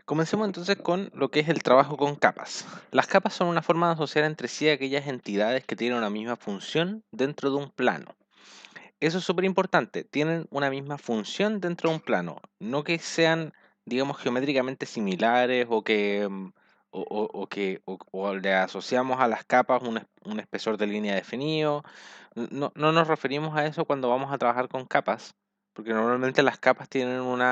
Comencemos entonces con lo que es el trabajo con capas. Las capas son una forma de asociar entre sí aquellas entidades que tienen una misma función dentro de un plano. Eso es súper importante, tienen una misma función dentro de un plano, no que sean, digamos, geométricamente similares o que, o le asociamos a las capas un espesor de línea definido. No nos referimos a eso cuando vamos a trabajar con capas, porque normalmente las capas tienen un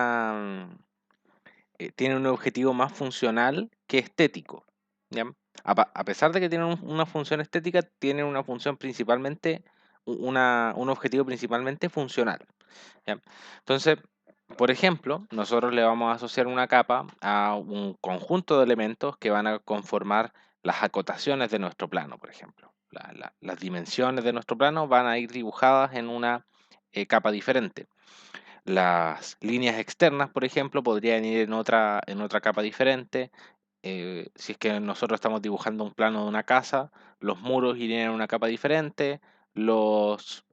objetivo más funcional que estético, ¿ya? A pesar de que tienen una función estética, tienen una función principalmente, un objetivo principalmente funcional, ¿ya? Entonces, por ejemplo, nosotros le vamos a asociar una capa a un conjunto de elementos que van a conformar las acotaciones de nuestro plano, por ejemplo. Las dimensiones de nuestro plano van a ir dibujadas en una capa diferente. Las líneas externas, por ejemplo, podrían ir en otra capa diferente. Si es que nosotros estamos dibujando un plano de una casa, los muros irían en una capa diferente, los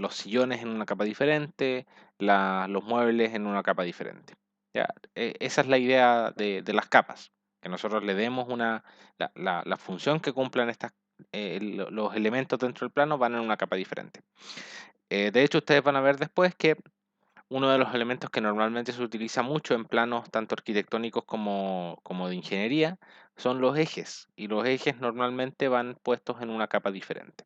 sillones en una capa diferente, los muebles en una capa diferente. Ya, esa es la idea de las capas, que nosotros le demos la función que cumplan los elementos dentro del plano van en una capa diferente. De hecho, ustedes van a ver después que uno de los elementos que normalmente se utiliza mucho en planos tanto arquitectónicos como de ingeniería son los ejes, y los ejes normalmente van puestos en una capa diferente.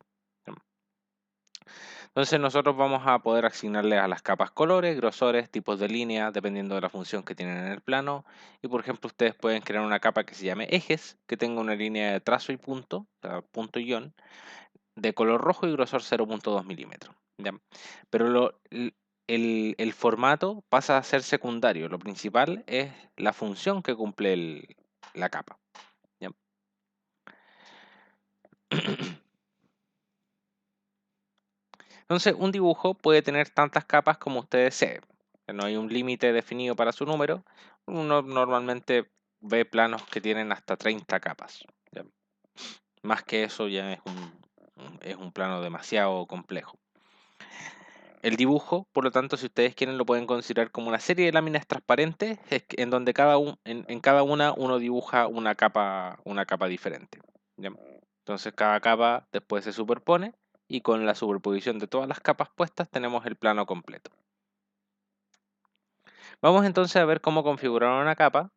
Entonces nosotros vamos a poder asignarle a las capas colores, grosores, tipos de línea, dependiendo de la función que tienen en el plano. Y por ejemplo, ustedes pueden crear una capa que se llame ejes, que tenga una línea de trazo y punto, o sea, punto y guión, de color rojo y grosor 0.2 milímetros. ¿Ya? Pero el formato pasa a ser secundario. Lo principal es la función que cumple la capa. ¿Ya? Entonces, un dibujo puede tener tantas capas como usted desee. No hay un límite definido para su número. Uno normalmente ve planos que tienen hasta 30 capas. ¿Ya? Más que eso ya es un plano demasiado complejo. El dibujo, por lo tanto, si ustedes quieren, lo pueden considerar como una serie de láminas transparentes en donde en cada una uno dibuja una capa diferente. ¿Ya? Entonces cada capa después se superpone y con la superposición de todas las capas puestas tenemos el plano completo. Vamos entonces a ver cómo configurar una capa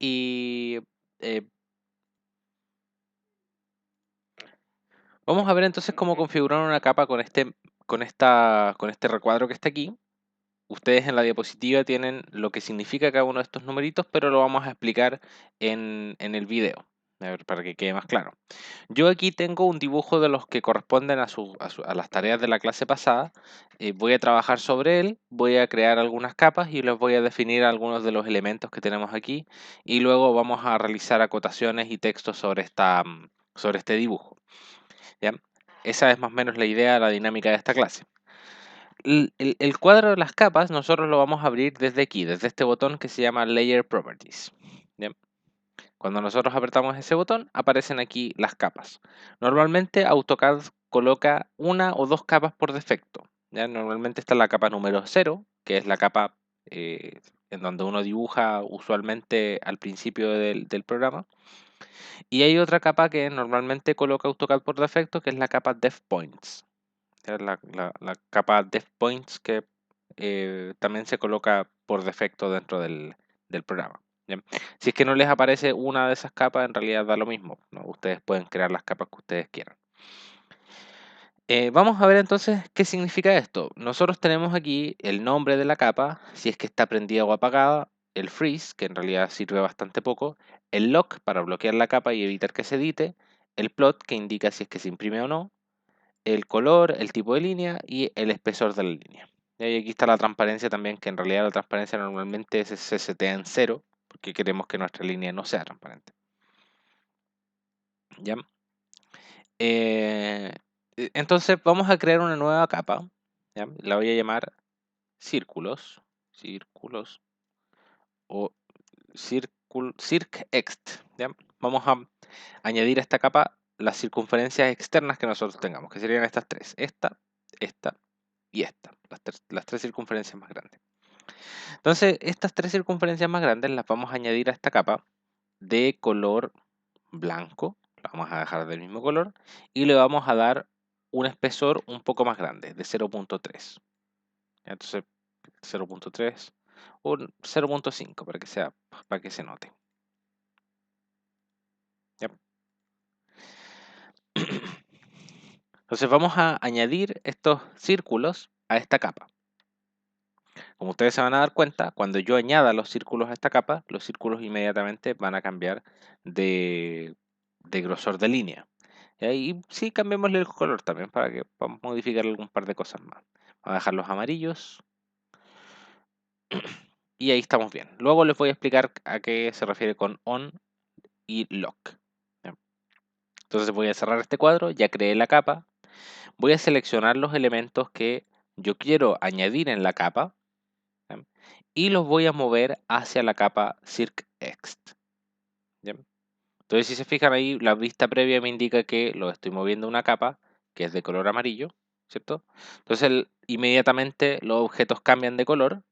y eh, vamos a ver entonces cómo configurar una capa con este recuadro que está aquí. Ustedes en la diapositiva tienen lo que significa cada uno de estos numeritos, pero lo vamos a explicar en el video, a ver, para que quede más claro. Yo aquí tengo un dibujo de los que corresponden a las tareas de la clase pasada. Voy a trabajar sobre él, voy a crear algunas capas y les voy a definir algunos de los elementos que tenemos aquí y luego vamos a realizar acotaciones y textos sobre este dibujo. ¿Ya? Esa es más o menos la idea, la dinámica de esta clase. El cuadro de las capas nosotros lo vamos a abrir desde aquí, desde este botón que se llama Layer Properties. ¿Bien? Cuando nosotros apretamos ese botón, aparecen aquí las capas. Normalmente AutoCAD coloca una o dos capas por defecto. ¿Ya? Normalmente está la capa número 0, que es la capa en donde uno dibuja usualmente al principio del programa. Y hay otra capa que normalmente coloca AutoCAD por defecto, que es la capa Def Points. Es la capa Def Points que también se coloca por defecto dentro del programa. ¿Bien? Si es que no les aparece una de esas capas, en realidad da lo mismo, ¿no? Ustedes pueden crear las capas que ustedes quieran. Vamos a ver entonces qué significa esto. Nosotros tenemos aquí el nombre de la capa, si es que está prendida o apagada, el freeze, que en realidad sirve bastante poco, el lock para bloquear la capa y evitar que se edite, el plot que indica si es que se imprime o no, el color, el tipo de línea y el espesor de la línea. Y aquí está la transparencia también, que en realidad la transparencia normalmente se setea en 0, porque queremos que nuestra línea no sea transparente. ¿Ya? Entonces vamos a crear una nueva capa. ¿Ya? La voy a llamar círculos. Círculos. O circext. ¿Ya? Vamos a añadir a esta capa las circunferencias externas que nosotros tengamos, que serían estas tres. Esta y esta. Las tres circunferencias más grandes. Entonces, estas tres circunferencias más grandes las vamos a añadir a esta capa de color blanco. La vamos a dejar del mismo color y le vamos a dar un espesor un poco más grande, de 0.3. Entonces, 0.3 o 0.5 para que se note. ¿Ya? Entonces vamos a añadir estos círculos a esta capa. Como ustedes se van a dar cuenta, cuando yo añada los círculos a esta capa, los círculos inmediatamente van a cambiar de, de grosor de línea. Y sí, cambiémosle el color también para que vamos a modificar algún par de cosas más. Vamos a dejar los amarillos. Y ahí estamos bien. Luego les voy a explicar a qué se refiere con on y lock. Entonces voy a cerrar este cuadro, ya creé la capa. Voy a seleccionar los elementos que yo quiero añadir en la capa y los voy a mover hacia la capa CircExt. Entonces, si se fijan ahí, la vista previa me indica que lo estoy moviendo a una capa que es de color amarillo, ¿cierto? Entonces, inmediatamente los objetos cambian de color,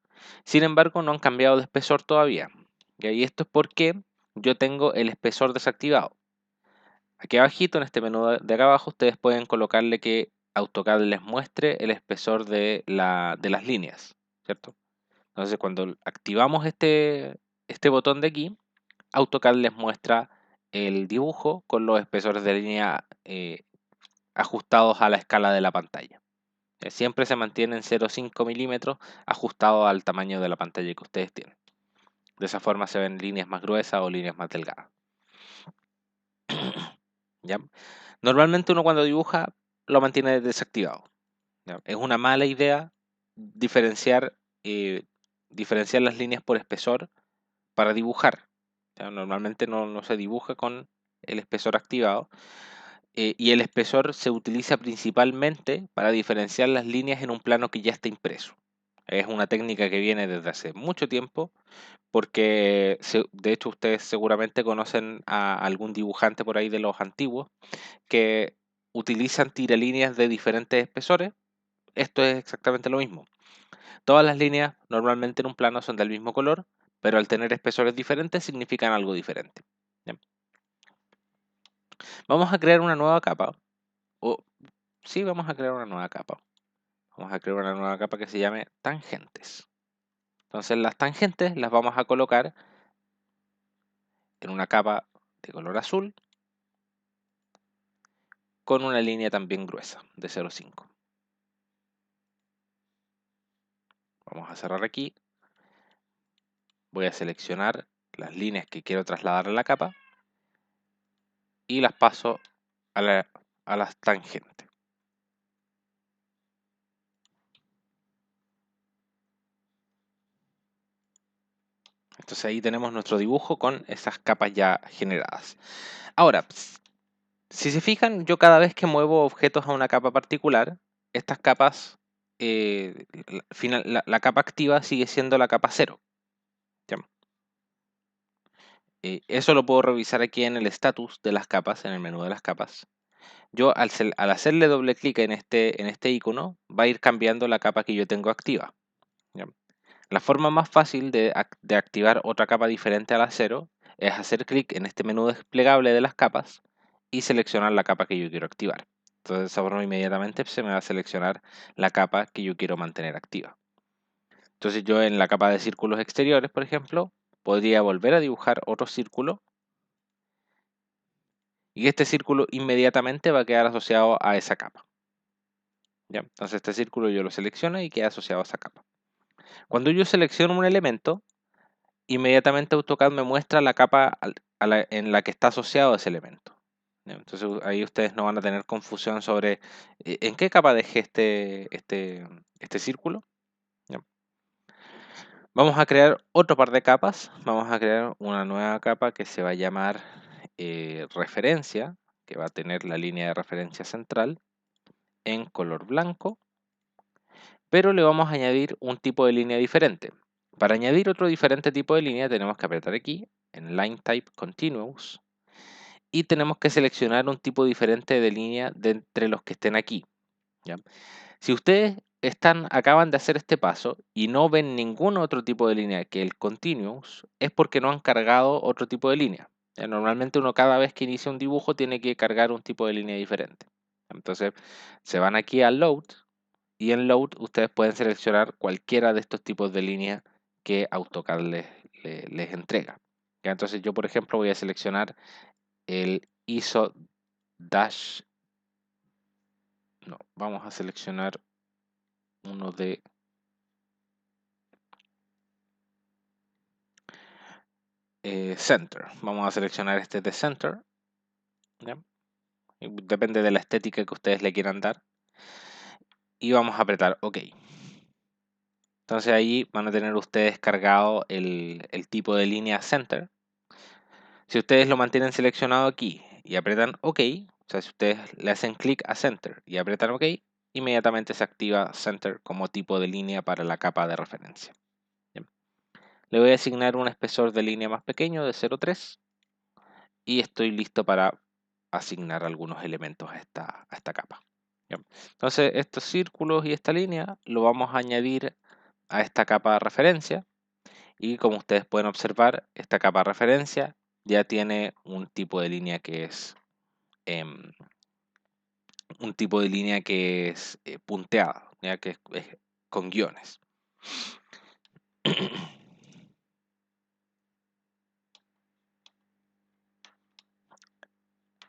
sin embargo, no han cambiado de espesor todavía. Y esto es porque yo tengo el espesor desactivado. Aquí abajito, en este menú de acá abajo, ustedes pueden colocarle que AutoCAD les muestre el espesor de las líneas, ¿cierto? Entonces, cuando activamos este botón de aquí, AutoCAD les muestra el dibujo con los espesores de línea ajustados a la escala de la pantalla. Siempre se mantiene en 0,5 milímetros ajustado al tamaño de la pantalla que ustedes tienen. De esa forma se ven líneas más gruesas o líneas más delgadas. ¿Ya? Normalmente uno cuando dibuja lo mantiene desactivado. ¿Ya? Es una mala idea diferenciar, diferenciar las líneas por espesor para dibujar. ¿Ya? Normalmente no se dibuja con el espesor activado. Y el espesor se utiliza principalmente para diferenciar las líneas en un plano que ya está impreso. Es una técnica que viene desde hace mucho tiempo porque de hecho ustedes seguramente conocen a algún dibujante por ahí de los antiguos que utilizan tiralíneas de diferentes espesores. Esto es exactamente lo mismo. Todas las líneas normalmente en un plano son del mismo color, pero al tener espesores diferentes significan algo diferente. ¿Ya? Vamos a crear una nueva capa. Sí, vamos a crear una nueva capa. Vamos a crear una nueva capa que se llame tangentes. Entonces las tangentes las vamos a colocar en una capa de color azul con una línea también gruesa de 0,5. Vamos a cerrar aquí. Voy a seleccionar las líneas que quiero trasladar a la capa y las paso a las tangentes. Entonces ahí tenemos nuestro dibujo con esas capas ya generadas. Ahora, si se fijan, yo cada vez que muevo objetos a una capa particular, estas capas, la capa activa sigue siendo la capa 0. ¿Ya? Eso lo puedo revisar aquí en el status de las capas, en el menú de las capas. Yo al hacerle doble clic en este icono, va a ir cambiando la capa que yo tengo activa. ¿Ya? La forma más fácil de activar otra capa diferente a la 0 es hacer clic en este menú desplegable de las capas y seleccionar la capa que yo quiero activar. Entonces de esa forma inmediatamente se me va a seleccionar la capa que yo quiero mantener activa. Entonces yo en la capa de círculos exteriores, por ejemplo, podría volver a dibujar otro círculo y este círculo inmediatamente va a quedar asociado a esa capa. ¿Ya? Entonces este círculo yo lo selecciono y queda asociado a esa capa. Cuando yo selecciono un elemento, inmediatamente AutoCAD me muestra la capa en la que está asociado ese elemento. Entonces ahí ustedes no van a tener confusión sobre en qué capa dejé este círculo. ¿Ya? Vamos a crear otro par de capas. Vamos a crear una nueva capa que se va a llamar referencia, que va a tener la línea de referencia central en color blanco, pero le vamos a añadir un tipo de línea diferente. Para añadir otro diferente tipo de línea tenemos que apretar aquí en Line Type Continuous y tenemos que seleccionar un tipo diferente de línea de entre los que estén aquí. ¿Ya? Si ustedes acaban de hacer este paso y no ven ningún otro tipo de línea que el continuous, es porque no han cargado otro tipo de línea. Normalmente uno cada vez que inicia un dibujo tiene que cargar un tipo de línea diferente. Entonces se van aquí a load y en load ustedes pueden seleccionar cualquiera de estos tipos de líneas que AutoCAD les entrega. ¿Ya? Entonces yo, por ejemplo, voy a seleccionar el ISO dash. No, vamos a seleccionar uno de center. Vamos a seleccionar este de center. ¿Ya? Depende de la estética que ustedes le quieran dar. Y vamos a apretar OK. Entonces ahí van a tener ustedes cargado el tipo de línea center. Si ustedes lo mantienen seleccionado aquí y apretan OK, o sea, si ustedes le hacen clic a center y apretan OK, inmediatamente se activa center como tipo de línea para la capa de referencia. Bien. Le voy a asignar un espesor de línea más pequeño de 0,3 y estoy listo para asignar algunos elementos a esta capa. Bien. Entonces estos círculos y esta línea lo vamos a añadir a esta capa de referencia y como ustedes pueden observar, esta capa de referencia ya tiene un tipo de línea que es punteada, ya que es con guiones.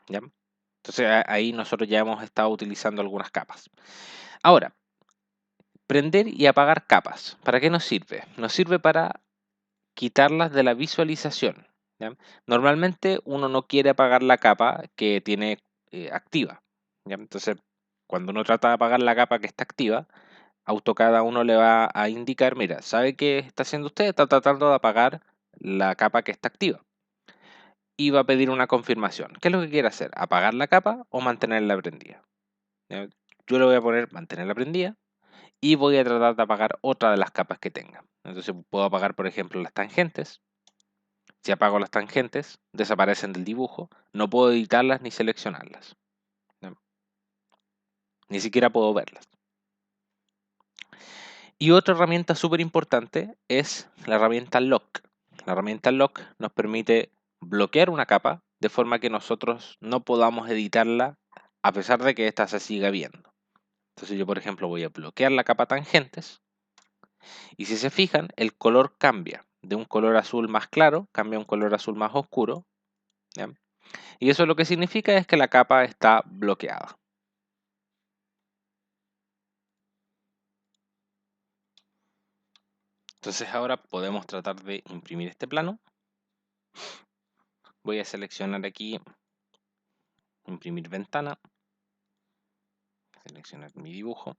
¿Ya? Entonces ahí nosotros ya hemos estado utilizando algunas capas. Ahora, prender y apagar capas. ¿Para qué nos sirve? Nos sirve para quitarlas de la visualización. ¿Ya? Normalmente uno no quiere apagar la capa que tiene activa. ¿Ya? Entonces, cuando uno trata de apagar la capa que está activa, AutoCAD a uno le va a indicar, mira, ¿sabe qué está haciendo usted? Está tratando de apagar la capa que está activa. Y va a pedir una confirmación. ¿Qué es lo que quiere hacer? ¿Apagar la capa o mantenerla prendida? ¿Ya? Yo le voy a poner mantenerla prendida y voy a tratar de apagar otra de las capas que tenga. Entonces puedo apagar, por ejemplo, las tangentes. Si apago las tangentes, desaparecen del dibujo. No puedo editarlas ni seleccionarlas. ¿Ya? Ni siquiera puedo verlas. Y otra herramienta súper importante es la herramienta Lock. La herramienta Lock nos permite bloquear una capa de forma que nosotros no podamos editarla a pesar de que ésta se siga viendo. Entonces yo, por ejemplo, voy a bloquear la capa tangentes y si se fijan, el color cambia. De un color azul más claro, cambia a un color azul más oscuro. ¿Ya? Y eso lo que significa es que la capa está bloqueada. Entonces ahora podemos tratar de imprimir este plano. Voy a seleccionar aquí, imprimir ventana. Seleccionar mi dibujo.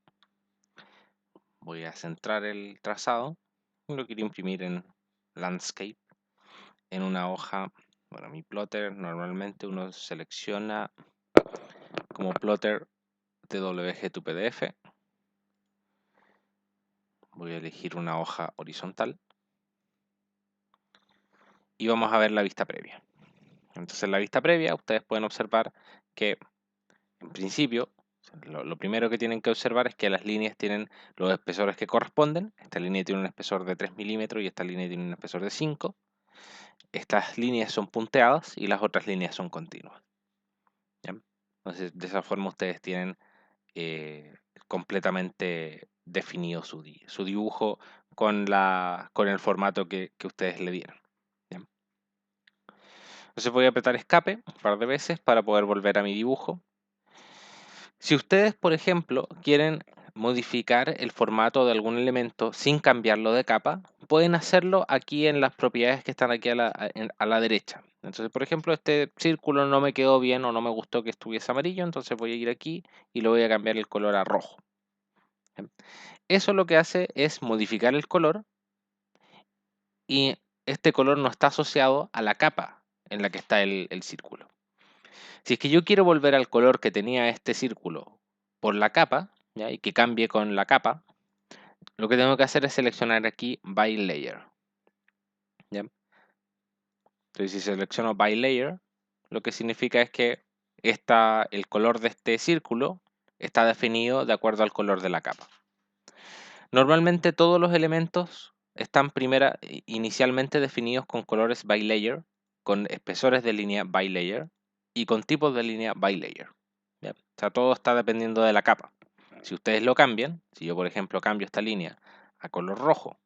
Voy a centrar el trazado. Lo quiero imprimir en Landscape. En una hoja, bueno, mi plotter normalmente uno selecciona como plotter TWG tu PDF. Voy a elegir una hoja horizontal. Y vamos a ver la vista previa. Entonces en la vista previa ustedes pueden observar que en principio lo primero que tienen que observar es que las líneas tienen los espesores que corresponden. Esta línea tiene un espesor de 3 milímetros y esta línea tiene un espesor de 5. Estas líneas son punteadas y las otras líneas son continuas. ¿Ya? Entonces de esa forma ustedes tienen completamente definido su dibujo con el formato que ustedes le dieron. ¿Ya? Entonces voy a apretar escape un par de veces para poder volver a mi dibujo. Si ustedes, por ejemplo, quieren modificar el formato de algún elemento sin cambiarlo de capa, pueden hacerlo aquí en las propiedades que están aquí a la derecha. Entonces, por ejemplo, este círculo no me quedó bien o no me gustó que estuviese amarillo, entonces voy a ir aquí y le voy a cambiar el color a rojo. Eso lo que hace es modificar el color y este color no está asociado a la capa en la que está el círculo. Si es que yo quiero volver al color que tenía este círculo por la capa, ¿ya? Y que cambie con la capa, lo que tengo que hacer es seleccionar aquí By Layer. ¿Ya? Entonces si selecciono By Layer, lo que significa es que el color de este círculo está definido de acuerdo al color de la capa. Normalmente todos los elementos están inicialmente definidos con colores by layer, con espesores de línea by layer y con tipos de línea by layer. ¿Ya? O sea, todo está dependiendo de la capa. Si ustedes lo cambian, si yo por ejemplo cambio esta línea a color rojo,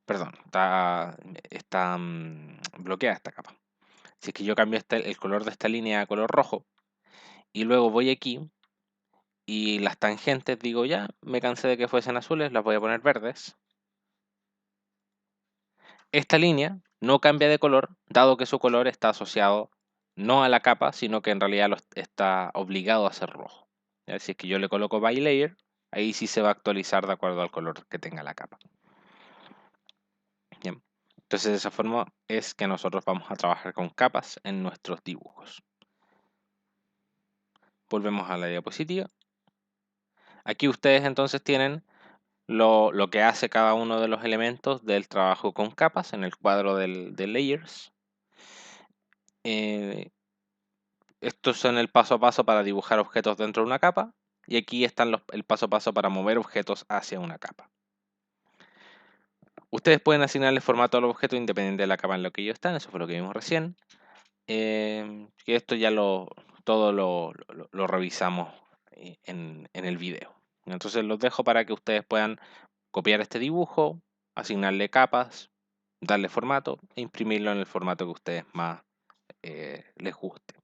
perdón, está bloqueada esta capa. Si es que yo cambio el color de esta línea a color rojo y luego voy aquí y las tangentes digo ya, me cansé de que fuesen azules, las voy a poner verdes. Esta línea no cambia de color, dado que su color está asociado no a la capa, sino que en realidad está obligado a ser rojo. Así es que yo le coloco by layer, ahí sí se va a actualizar de acuerdo al color que tenga la capa. Bien. Entonces de esa forma es que nosotros vamos a trabajar con capas en nuestros dibujos. Volvemos a la diapositiva. Aquí ustedes entonces tienen lo que hace cada uno de los elementos del trabajo con capas en el cuadro de layers. Estos son el paso a paso para dibujar objetos dentro de una capa y aquí están el paso a paso para mover objetos hacia una capa. Ustedes pueden asignarle formato a los objetos independiente de la capa en la que ellos están, eso fue lo que vimos recién. Y esto ya todo lo revisamos en el video. Entonces los dejo para que ustedes puedan copiar este dibujo, asignarle capas, darle formato e imprimirlo en el formato que a ustedes más les guste.